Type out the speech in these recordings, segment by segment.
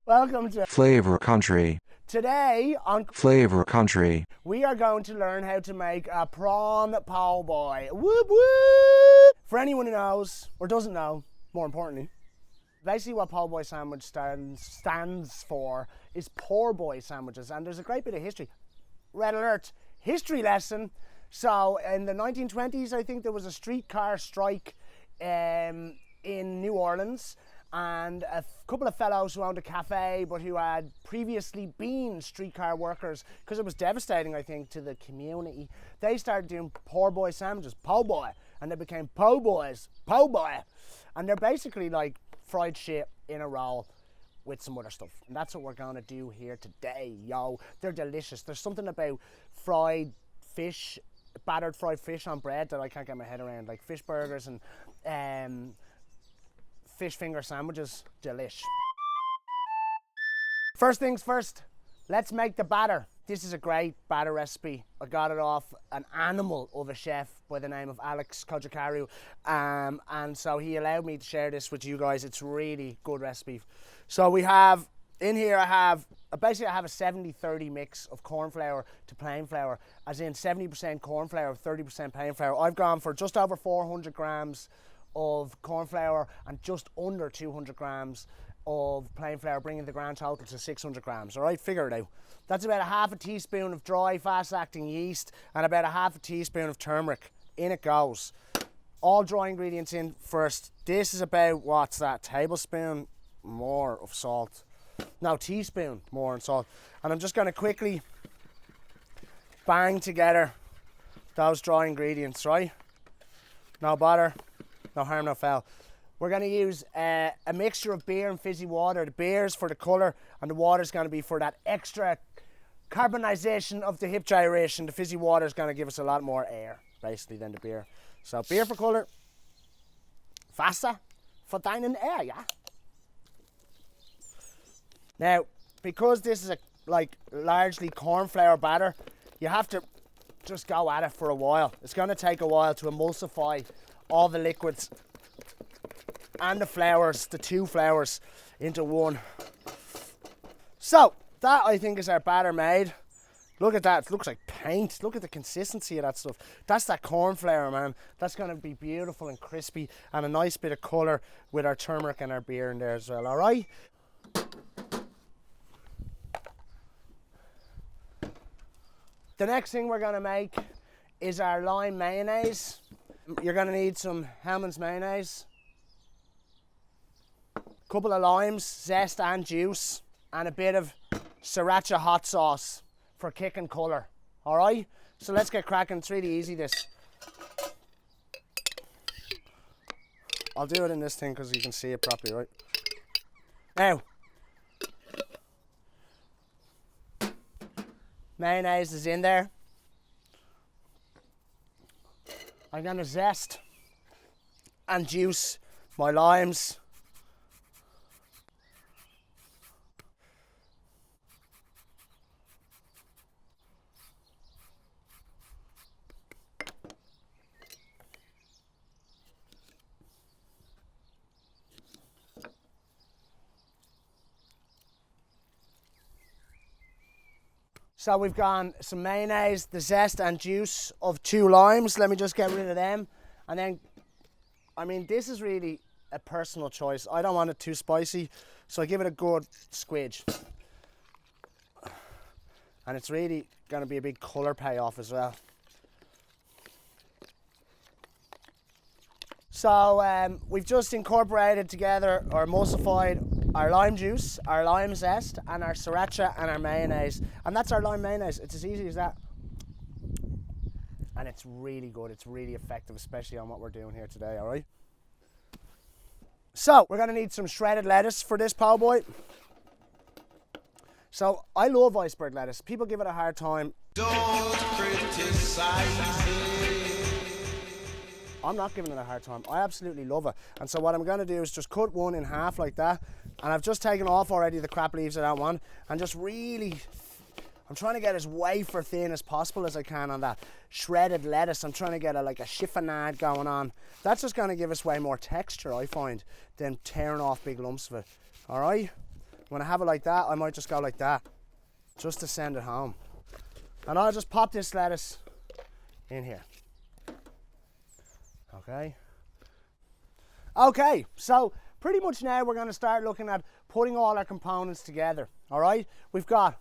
Welcome to Flavor Country. today on Flavor Country. we are going to learn how to make a prawn po' boy. Whoop whoop! For anyone who knows or doesn't know, more importantly, basically what po' boy sandwich stands for is poor boy sandwiches, and there's a great bit of history. Red alert! History lesson. So in the 1920s, I think there was a streetcar strike in New Orleans. And a couple of fellows who owned a cafe but who had previously been streetcar workers, because it was devastating, I think, to the community, they started doing poor boy sandwiches, po' boy, and they became po' boys, po' boy. And they're basically like fried shit in a roll with some other stuff. And that's what we're going to do here today, yo. They're delicious. There's something about fried fish, battered fried fish on bread that I can't get my head around, like fish burgers and fish finger sandwiches, delish. First things first, let's make the batter. This is a great batter recipe. I got it off an animal of a chef by the name of Alex Kojakaru, and so he allowed me to share this with you guys. It's really good recipe. So we have, in here I have a 70-30 mix of corn flour to plain flour, as in 70% corn flour, 30% plain flour. I've gone for just over 400 grams of corn flour and just under 200 grams of plain flour, bringing the grand total to 600 grams. All right, figure it out. That's about a half a teaspoon of dry fast-acting yeast and about a half a teaspoon of turmeric. In it goes. All dry ingredients in first. This is about, what's that, tablespoon more of salt. No, teaspoon more in salt. And I'm just going to quickly bang together those dry ingredients, right? No bother. No harm, no foul. We're going to use a mixture of beer and fizzy water. The beer's for the colour and the water's going to be for that extra carbonization of the hip gyration. The fizzy water's going to give us a lot more air, basically, than the beer. So beer for colour, Wasser for deinen air, yeah? Now, because this is a largely corn flour batter, you have to just go at it for a while. It's going to take a while to emulsify all the liquids and the flours, the two flours, into one. So that, I think, is our batter made. Look at that, it looks like paint. Look at the consistency of that stuff. That's that corn flour, man. That's going to be beautiful and crispy and a nice bit of colour with our turmeric and our beer in there as well, all right? The next thing we're going to make is our lime mayonnaise. You're going to need some Hellmann's mayonnaise, a couple of limes, zest and juice, and a bit of sriracha hot sauce for kick and colour. Alright? So let's get cracking. It's really easy, this. I'll do it in this thing because you can see it properly, right? Now, mayonnaise is in there. I'm going to zest and juice my limes. So we've gone some mayonnaise, the zest and juice of 2 limes. Let me just get rid of them. And then, I mean, this is really a personal choice. I don't want it too spicy, so I give it a good squidge. And it's really going to be a big colour payoff as well. So we've just incorporated together or emulsified our lime juice, our lime zest, and our sriracha and our mayonnaise. And that's our lime mayonnaise. It's as easy as that. And it's really good. It's really effective, especially on what we're doing here today, all right? So we're going to need some shredded lettuce for this po' boy. So I love iceberg lettuce. People give it a hard time. Don't criticize it. I'm not giving it a hard time. I absolutely love it. And so what I'm going to do is just cut one in half like that. And I've just taken off already the crap leaves I don't want. And just really, I'm trying to get as wafer thin as possible as I can on that shredded lettuce. I'm trying to get like a chiffonade going on. That's just going to give us way more texture, I find, than tearing off big lumps of it. All right? When I have it like that, I might just go like that, just to send it home. And I'll just pop this lettuce in here. Okay. Okay, so pretty much now we're going to start looking at putting all our components together. All right, we've got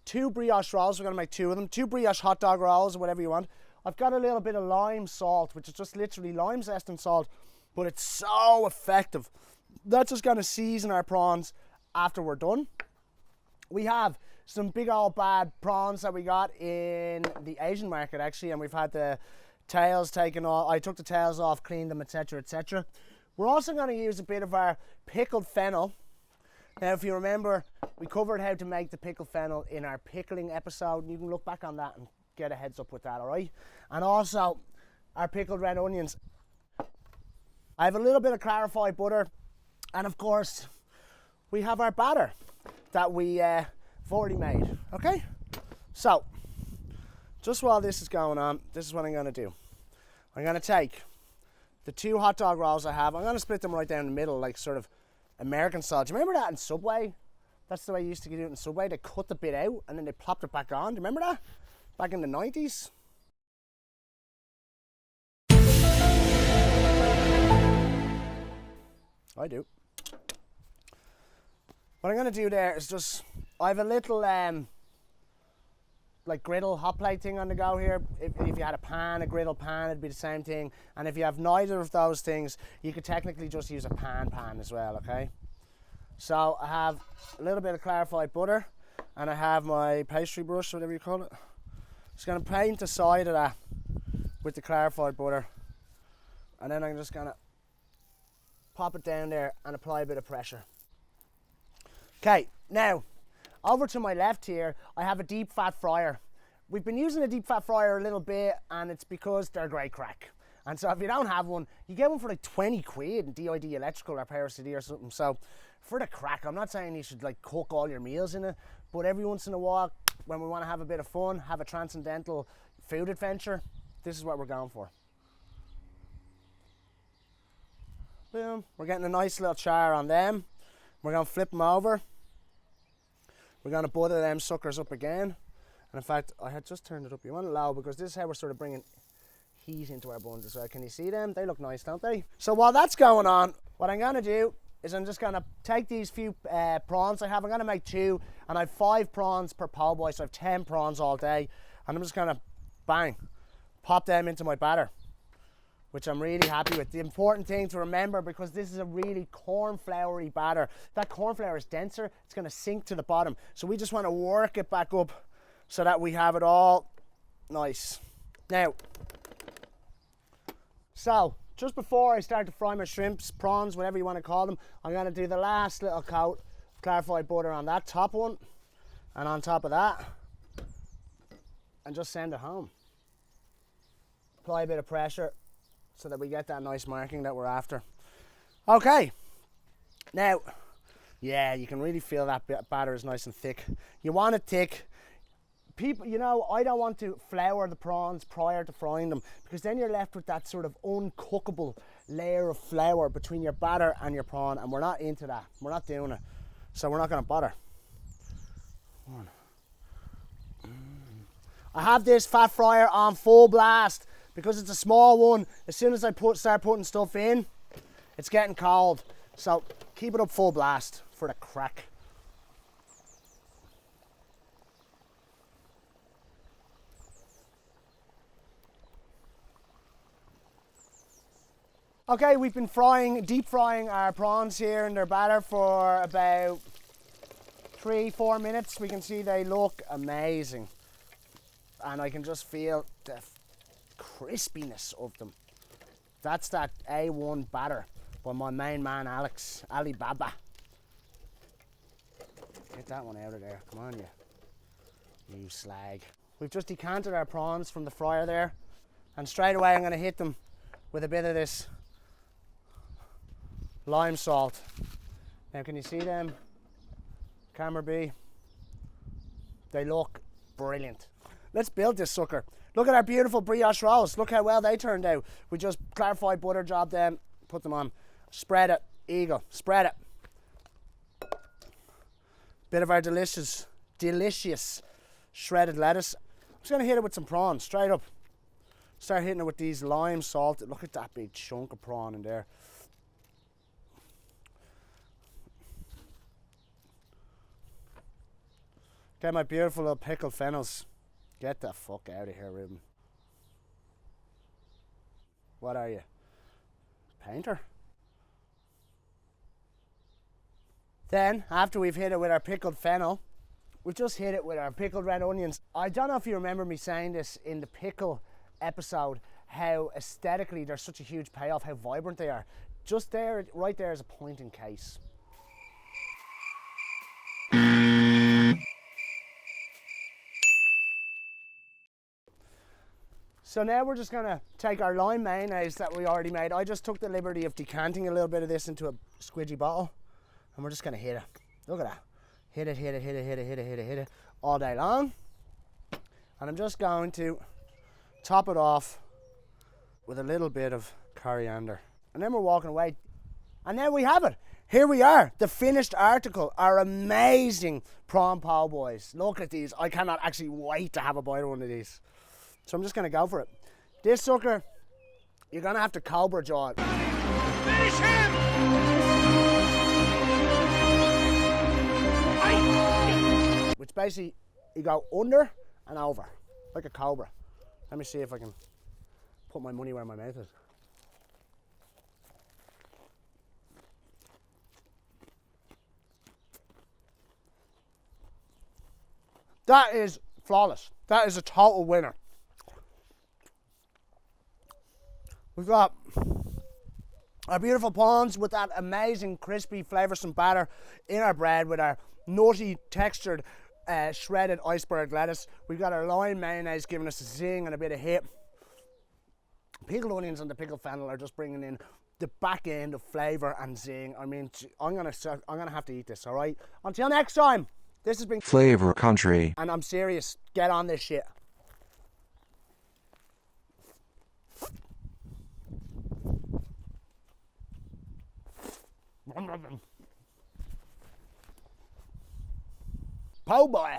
2 brioche rolls. We're going to make 2 of them. 2 brioche hot dog rolls, or whatever you want. I've got a little bit of lime salt, which is just literally lime zest and salt, but it's so effective. That's just going to season our prawns after we're done. We have some big old bad prawns that we got in the Asian market, actually, and we've had the tails taken off. I took the tails off, cleaned them, etc., etc. We're also going to use a bit of our pickled fennel. Now, if you remember, we covered how to make the pickled fennel in our pickling episode. You can look back on that and get a heads up with that, all right? And also, our pickled red onions. I have a little bit of clarified butter, and of course, we have our batter that we have already made, okay? So, just while this is going on, this is what I'm going to do. I'm going to take the 2 hot dog rolls I have. I'm going to split them right down the middle, like sort of American style. Do you remember that in Subway? That's the way you used to do it in Subway. They cut the bit out and then they plopped it back on. Do you remember that? Back in the 90s? I do. What I'm going to do there is just, I have a little like griddle hot plate thing on the go here. If you had a pan, a griddle pan, it'd be the same thing. And if you have neither of those things, you could technically just use a pan as well, okay? So I have a little bit of clarified butter, and I have my pastry brush, whatever you call it. Just going to paint the side of that with the clarified butter, and then I'm just going to pop it down there and apply a bit of pressure. Okay, now over to my left here, I have a deep fat fryer. We've been using a deep fat fryer a little bit, and it's because they're great crack. And so if you don't have one, you get one for like 20 quid in DID Electrical or Power City or something. So for the crack, I'm not saying you should like cook all your meals in it, but every once in a while, when we want to have a bit of fun, have a transcendental food adventure, this is what we're going for. Boom. We're getting a nice little char on them. We're going to flip them over. We're going to butter them suckers up again. And in fact, I had just turned it up. You want it low because this is how we're sort of bringing heat into our buns as well. Can you see them? They look nice, don't they? So while that's going on, what I'm going to do is I'm just going to take these few prawns I have. I'm going to make 2, and I have 5 prawns per po' boy, so I have 10 prawns all day. And I'm just going to, bang, pop them into my batter, which I'm really happy with. The important thing to remember, because this is a really corn floury batter, that corn flour is denser, it's going to sink to the bottom. So we just want to work it back up so that we have it all nice. Now, so just before I start to fry my shrimps, prawns, whatever you want to call them, I'm going to do the last little coat of clarified butter on that top one and on top of that, and just send it home. Apply a bit of pressure so that we get that nice marking that we're after. Okay, now, yeah, you can really feel that batter is nice and thick. You want it thick. People, you know, I don't want to flour the prawns prior to frying them, because then you're left with that sort of uncookable layer of flour between your batter and your prawn, and we're not into that. We're not doing it, so we're not going to bother. I have this fat fryer on full blast because it's a small one. As soon as I start putting stuff in, it's getting cold. So keep it up full blast for the crack. Okay, we've been deep frying our prawns here in their batter for about 3-4 minutes. We can see they look amazing. And I can just feel the crispiness of them. That's that A1 batter by my main man Alibaba. Get that one out of there, come on you slag. We've just decanted our prawns from the fryer there, and straight away I'm going to hit them with a bit of this lime salt. Now can you see them? Camera B. They look brilliant. Let's build this sucker. Look at our beautiful brioche rolls. Look how well they turned out. We just clarified butter, job them, put them on. Spread it, eagle, spread it. Bit of our delicious shredded lettuce. I'm just gonna hit it with some prawn, straight up. Start hitting it with these lime salted. Look at that big chunk of prawn in there. Okay, my beautiful little pickled fennels. Get the fuck out of here, Ruben. What are you? Painter? Then, after we've hit it with our pickled fennel, we've just hit it with our pickled red onions. I don't know if you remember me saying this in the pickle episode, how aesthetically they're such a huge payoff, how vibrant they are. Just there, right there is a point in case. So now we're just gonna take our lime mayonnaise that we already made. I just took the liberty of decanting a little bit of this into a squidgy bottle, and we're just gonna hit it. Look at that. Hit it all day long. And I'm just going to top it off with a little bit of coriander. And then we're walking away. And there we have it. Here we are, the finished article, our amazing prawn po' boys. Look at these. I cannot actually wait to have a bite of one of these. So I'm just gonna go for it. This sucker, you're gonna have to cobra jaw it. Finish him! Which basically, you go under and over, like a cobra. Let me see if I can put my money where my mouth is. That is flawless. That is a total winner. We've got our beautiful prawns with that amazing crispy flavoursome batter in our bread with our nutty textured shredded iceberg lettuce. We've got our lime mayonnaise giving us a zing and a bit of hit. Pickled onions and the pickled fennel are just bringing in the back end of flavour and zing. I mean, I'm gonna have to eat this, all right? Until next time, this has been Flavour Country. And I'm serious, get on this shit. Po' boy.